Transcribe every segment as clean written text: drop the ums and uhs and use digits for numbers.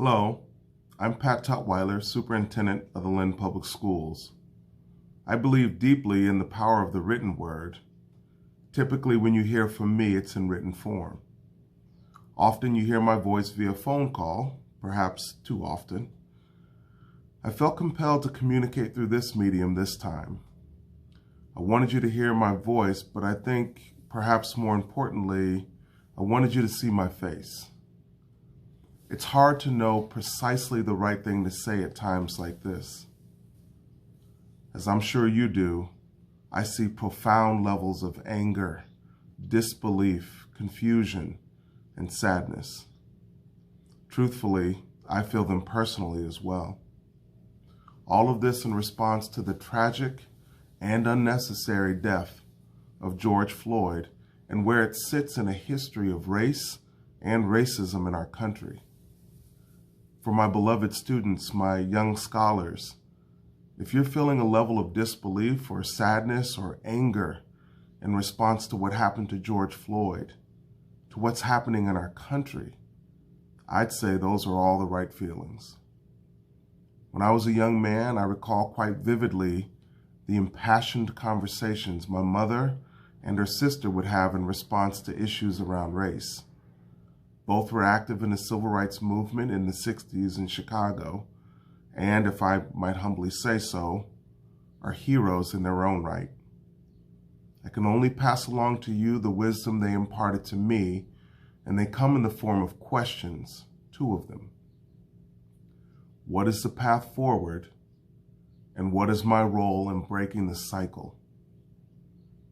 Hello, I'm Pat Tutwiler, Superintendent of the Lynn Public Schools. I believe deeply in the power of the written word. Typically, when you hear from me, it's in written form. Often you hear my voice via phone call, perhaps too often. I felt compelled to communicate through this medium this time. I wanted you to hear my voice, but I think, perhaps more importantly, I wanted you to see my face. It's hard to know precisely the right thing to say at times like this. As I'm sure you do, I see profound levels of anger, disbelief, confusion, and sadness. Truthfully, I feel them personally as well. All of this in response to the tragic and unnecessary death of George Floyd and where it sits in a history of race and racism in our country. For my beloved students, my young scholars, if you're feeling a level of disbelief or sadness or anger in response to what happened to George Floyd, to what's happening in our country, I'd say those are all the right feelings. When I was a young man, I recall quite vividly the impassioned conversations my mother and her sister would have in response to issues around race. Both were active in the civil rights movement in the 60s in Chicago, and if I might humbly say so, are heroes in their own right. I can only pass along to you the wisdom they imparted to me, and they come in the form of questions, two of them. What is the path forward, and what is my role in breaking the cycle?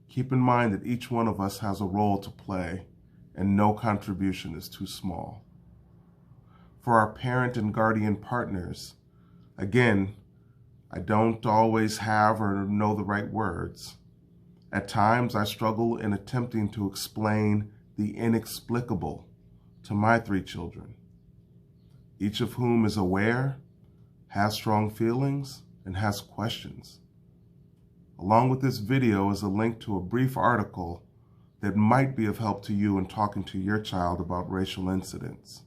Keep in mind that each one of us has a role to play, and no contribution is too small. For our parent and guardian partners, again, I don't always have or know the right words. At times, I struggle in attempting to explain the inexplicable to my three children, each of whom is aware, has strong feelings, and has questions. Along with this video is a link to a brief article that might be of help to you in talking to your child about racial incidents.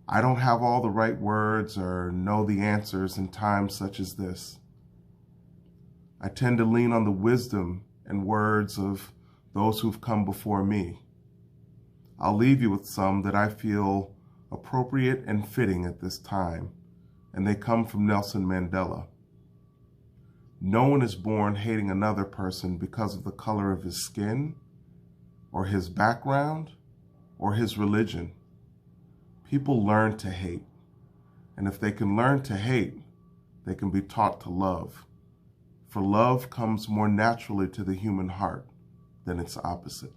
I don't have all the right words or know the answers in times such as this. I tend to lean on the wisdom and words of those who've come before me. I'll leave you with some that I feel appropriate and fitting at this time, and they come from Nelson Mandela. No one is born hating another person because of the color of his skin, or his background, or his religion. People learn to hate, and if they can learn to hate, they can be taught to love. For love comes more naturally to the human heart than its opposite.